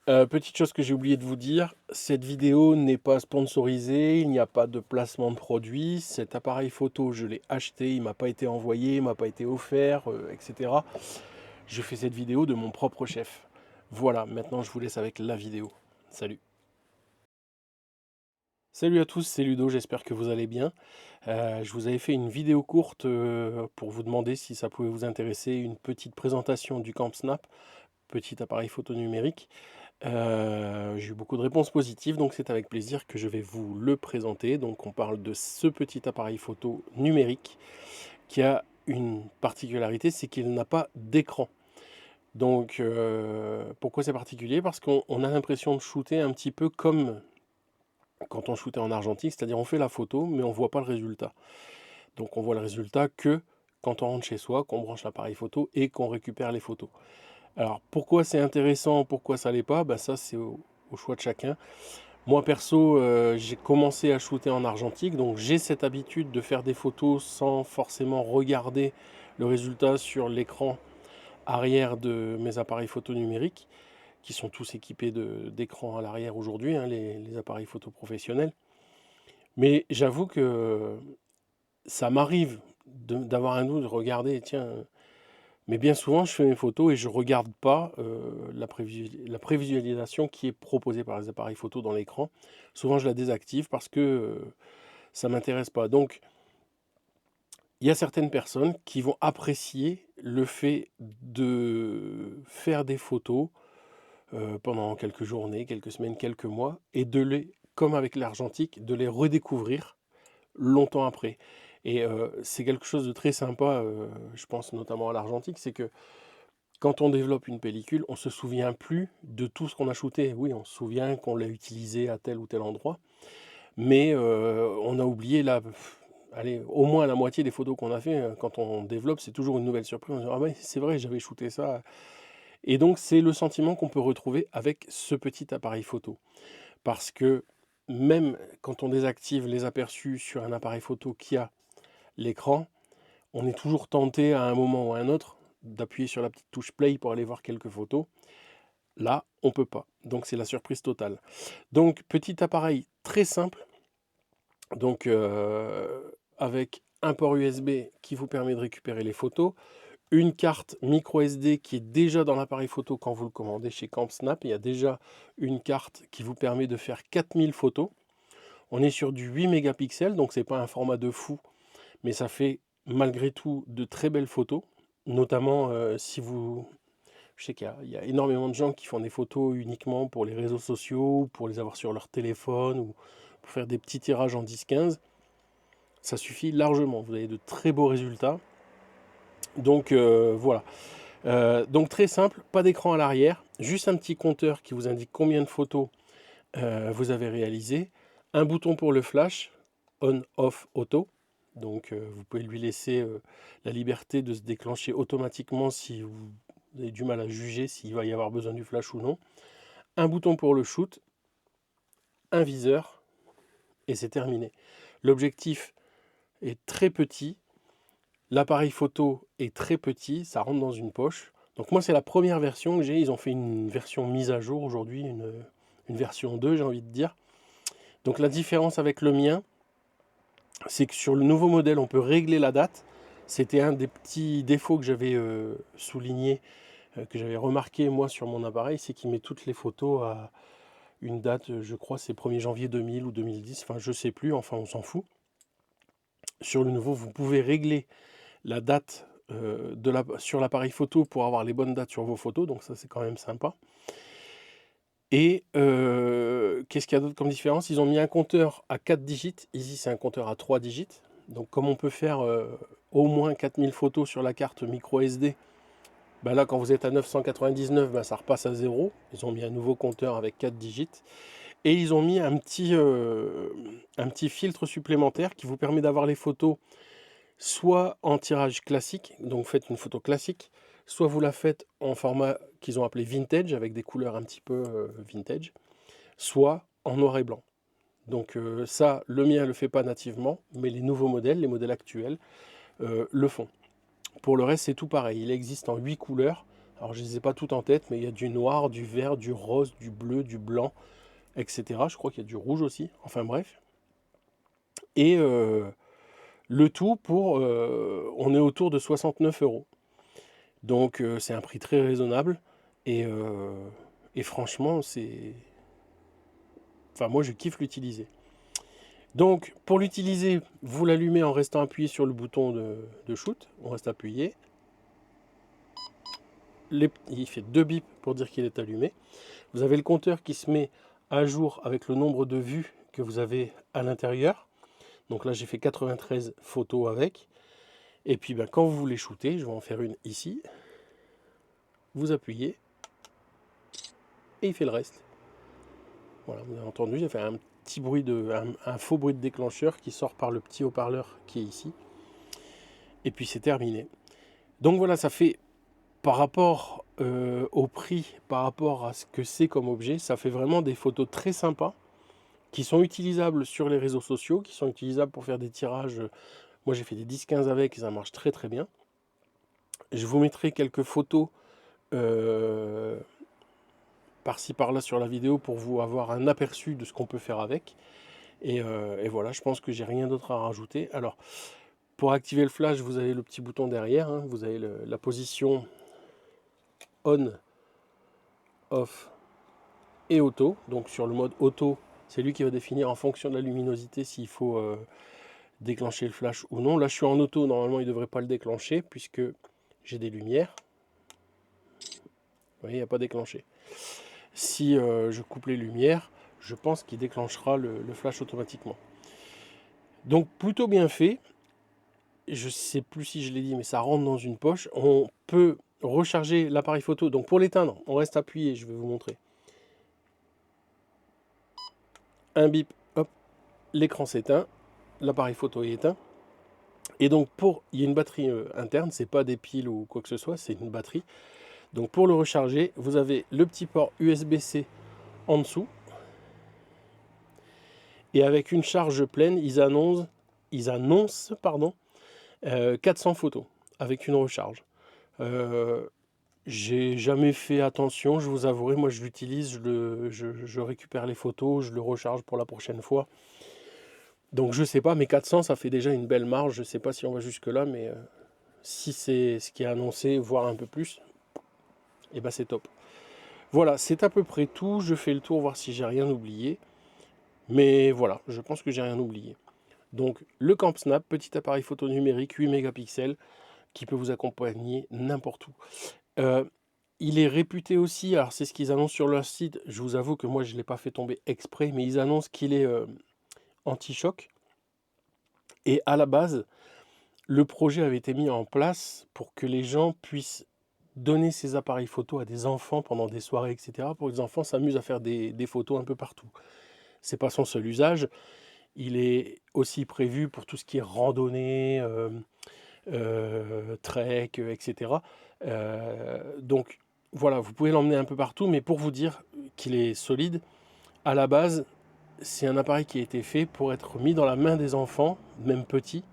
Petite chose que j'ai oublié de vous dire, cette vidéo n'est pas sponsorisée, il n'y a pas de placement de produit. Cet appareil photo, je l'ai acheté, il m'a pas été envoyé, il m'a pas été offert, etc. Je fais cette vidéo de mon propre chef. Voilà, maintenant je vous laisse avec la vidéo. Salut. Salut à tous, c'est Ludo, j'espère que vous allez bien. Je vous avais fait une vidéo courte pour vous demander si ça pouvait vous intéresser, une petite présentation du Camp Snap, petit appareil photo numérique. J'ai eu beaucoup de réponses positives, donc c'est avec plaisir que je vais vous le présenter. Donc on parle de ce petit appareil photo numérique qui a une particularité, c'est qu'il n'a pas d'écran. Donc pourquoi c'est particulier? Parce qu'on a l'impression de shooter un petit peu comme quand on shootait en argentique, c'est-à-dire on fait la photo mais on ne voit pas le résultat. Donc on voit le résultat que quand on rentre chez soi, qu'on branche l'appareil photo et qu'on récupère les photos. Alors pourquoi c'est intéressant, pourquoi ça l'est pas, bah ça c'est au choix de chacun. Moi perso, j'ai commencé à shooter en argentique, donc j'ai cette habitude de faire des photos sans forcément regarder le résultat sur l'écran arrière de mes appareils photo numériques, qui sont tous équipés d'écran à l'arrière aujourd'hui, hein, les appareils photo professionnels. Mais j'avoue que ça m'arrive d'avoir un doute, de regarder, tiens, mais bien souvent, je fais mes photos et je regarde pas la prévisualisation qui est proposée par les appareils photo dans l'écran. Souvent, je la désactive parce que ça m'intéresse pas. Donc, il y a certaines personnes qui vont apprécier le fait de faire des photos pendant quelques journées, quelques semaines, quelques mois, et comme avec l'argentique, de les redécouvrir longtemps après. Et c'est quelque chose de très sympa, je pense notamment à l'argentique, c'est que quand on développe une pellicule, on ne se souvient plus de tout ce qu'on a shooté. Oui, on se souvient qu'on l'a utilisé à tel ou tel endroit, mais on a oublié allez, au moins la moitié des photos qu'on a fait. Quand on développe, c'est toujours une nouvelle surprise. On se dit, ah ouais, c'est vrai, j'avais shooté ça. Et donc, c'est le sentiment qu'on peut retrouver avec ce petit appareil photo. Parce que même quand on désactive les aperçus sur un appareil photo qui a l'écran, on est toujours tenté à un moment ou à un autre d'appuyer sur la petite touche play pour aller voir quelques photos. Là, on peut pas. Donc c'est la surprise totale. Donc petit appareil très simple, donc avec un port USB qui vous permet de récupérer les photos, une carte micro SD qui est déjà dans l'appareil photo quand vous le commandez chez Camp Snap. Il y a déjà une carte qui vous permet de faire 4000 photos. On est sur du 8 mégapixels, donc c'est pas un format de fou, mais ça fait malgré tout de très belles photos, notamment si vous... Je sais qu'il y a énormément de gens qui font des photos uniquement pour les réseaux sociaux, pour les avoir sur leur téléphone, ou pour faire des petits tirages en 10-15. Ça suffit largement, vous avez de très beaux résultats. Donc voilà. Donc très simple, pas d'écran à l'arrière, juste un petit compteur qui vous indique combien de photos vous avez réalisées, un bouton pour le flash, on, off, auto. Donc vous pouvez lui laisser la liberté de se déclencher automatiquement si vous avez du mal à juger s'il va y avoir besoin du flash ou non. Un bouton pour le shoot, un viseur, et c'est terminé. L'objectif est très petit, l'appareil photo est très petit, ça rentre dans une poche. Donc moi c'est la première version que j'ai, ils ont fait une version mise à jour aujourd'hui, une version 2 j'ai envie de dire. Donc la différence avec le mien, c'est que sur le nouveau modèle on peut régler la date. C'était un des petits défauts que j'avais souligné, que j'avais remarqué moi sur mon appareil, c'est qu'il met toutes les photos à une date, je crois c'est 1er janvier 2000 ou 2010, enfin je sais plus, enfin on s'en fout. Sur le nouveau, vous pouvez régler la date sur l'appareil photo pour avoir les bonnes dates sur vos photos, donc ça c'est quand même sympa. Et qu'est-ce qu'il y a d'autre comme différence? Ils ont mis un compteur à 4 digits, ici c'est un compteur à 3 digits. Donc comme on peut faire au moins 4000 photos sur la carte micro SD, bah là quand vous êtes à 999, bah, ça repasse à 0. Ils ont mis un nouveau compteur avec 4 digits. Et ils ont mis un petit filtre supplémentaire qui vous permet d'avoir les photos soit en tirage classique, donc vous faites une photo classique, soit vous la faites en format qu'ils ont appelé vintage, avec des couleurs un petit peu vintage, soit en noir et blanc. Donc ça, le mien ne le fait pas nativement, mais les nouveaux modèles, les modèles actuels, le font. Pour le reste, c'est tout pareil. Il existe en 8 couleurs, Alors je ne les ai pas toutes en tête, mais il y a du noir, du vert, du rose, du bleu, du blanc, etc. Je crois qu'il y a du rouge aussi, enfin bref. Et le tout pour, on est autour de 69 euros. Donc c'est un prix très raisonnable et franchement c'est... Enfin moi je kiffe l'utiliser. Donc pour l'utiliser, vous l'allumez en restant appuyé sur le bouton de shoot. On reste appuyé. Il fait 2 bips pour dire qu'il est allumé. Vous avez le compteur qui se met à jour avec le nombre de vues que vous avez à l'intérieur. Donc là j'ai fait 93 photos avec. Et puis quand vous voulez shooter, je vais en faire une ici. Vous appuyez et il fait le reste. Voilà, vous avez entendu, j'ai fait un petit bruit un faux bruit de déclencheur qui sort par le petit haut-parleur qui est ici. Et puis c'est terminé. Donc voilà, ça fait par rapport au prix, par rapport à ce que c'est comme objet, ça fait vraiment des photos très sympas qui sont utilisables sur les réseaux sociaux, qui sont utilisables pour faire des tirages. Moi j'ai fait des 10-15 avec et ça marche très très bien. Je vous mettrai quelques photos par-ci par-là sur la vidéo pour vous avoir un aperçu de ce qu'on peut faire avec. Et voilà, je pense que j'ai rien d'autre à rajouter. Alors, pour activer le flash, vous avez le petit bouton derrière, hein, vous avez la position on, off et auto. Donc sur le mode auto, c'est lui qui va définir en fonction de la luminosité s'il faut déclencher le flash ou non. Là, je suis en auto, normalement, il ne devrait pas le déclencher puisque j'ai des lumières. Vous voyez, il n'y a pas déclenché. Si je coupe les lumières, je pense qu'il déclenchera le flash automatiquement. Donc plutôt bien fait. Je sais plus si je l'ai dit, mais ça rentre dans une poche. On peut recharger l'appareil photo. Donc pour l'éteindre, on reste appuyé, je vais vous montrer. Un bip, hop, l'écran s'éteint, l'appareil photo est éteint. Et donc il y a une batterie interne, c'est pas des piles ou quoi que ce soit, c'est une batterie. Donc pour le recharger, vous avez le petit port USB-C en dessous. Et avec une charge pleine, ils annoncent 400 photos avec une recharge. J'ai jamais fait attention, je vous avouerai, moi je l'utilise, je récupère les photos, je le recharge pour la prochaine fois. Donc je sais pas, mais 400 ça fait déjà une belle marge, je sais pas si on va jusque là, mais si c'est ce qui est annoncé, voire un peu plus, et ben c'est top. Voilà, c'est à peu près tout, je fais le tour, voir si j'ai rien oublié. Mais voilà, je pense que j'ai rien oublié. Donc le Camp Snap, petit appareil photo numérique 8 mégapixels qui peut vous accompagner n'importe où. Il est réputé aussi, alors c'est ce qu'ils annoncent sur leur site, je vous avoue que moi je ne l'ai pas fait tomber exprès, mais ils annoncent qu'il est anti-choc. Et à la base, le projet avait été mis en place pour que les gens puissent donner ces appareils photo à des enfants pendant des soirées, etc. Pour que les enfants s'amusent à faire des photos un peu partout. C'est pas son seul usage. Il est aussi prévu pour tout ce qui est randonnée, trek, etc. Donc voilà, vous pouvez l'emmener un peu partout, mais pour vous dire qu'il est solide, à la base, c'est un appareil qui a été fait pour être mis dans la main des enfants, même petits.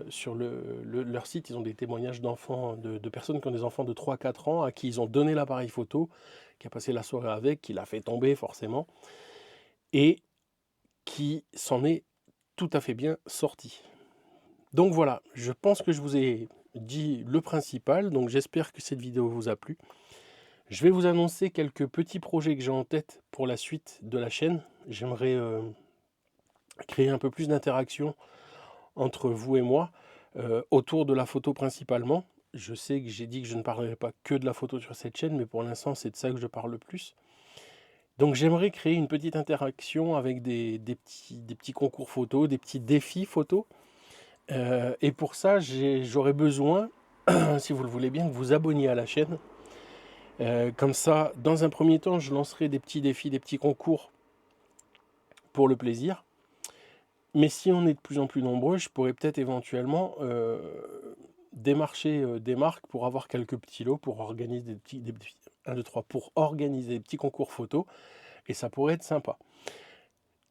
Sur leur site, ils ont des témoignages d'enfants, de personnes qui ont des enfants de 3-4 ans, à qui ils ont donné l'appareil photo, qui a passé la soirée avec, qui l'a fait tomber forcément, et qui s'en est tout à fait bien sorti. Donc voilà, je pense que je vous ai dit le principal, donc j'espère que cette vidéo vous a plu. Je vais vous annoncer quelques petits projets que j'ai en tête pour la suite de la chaîne. J'aimerais créer un peu plus d'interaction entre vous et moi, autour de la photo principalement. Je sais que j'ai dit que je ne parlerai pas que de la photo sur cette chaîne, mais pour l'instant c'est de ça que je parle le plus. Donc j'aimerais créer une petite interaction avec des petits concours photos, des petits défis photos. Et pour ça, j'aurais besoin, si vous le voulez bien, que vous abonniez à la chaîne. Comme ça, dans un premier temps, je lancerai des petits défis, des petits concours pour le plaisir. Mais si on est de plus en plus nombreux, je pourrais peut-être éventuellement démarcher des marques pour avoir quelques petits lots, pour organiser pour organiser des petits concours photos. Et ça pourrait être sympa.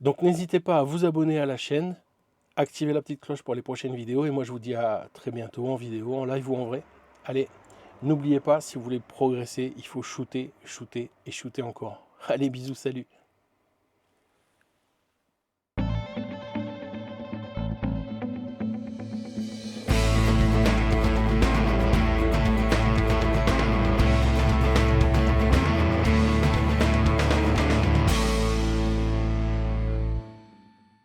Donc n'hésitez pas à vous abonner à la chaîne, activer la petite cloche pour les prochaines vidéos. Et moi, je vous dis à très bientôt en vidéo, en live ou en vrai. Allez, N'oubliez pas, si vous voulez progresser, il faut shooter, shooter et shooter encore. Allez, bisous, salut!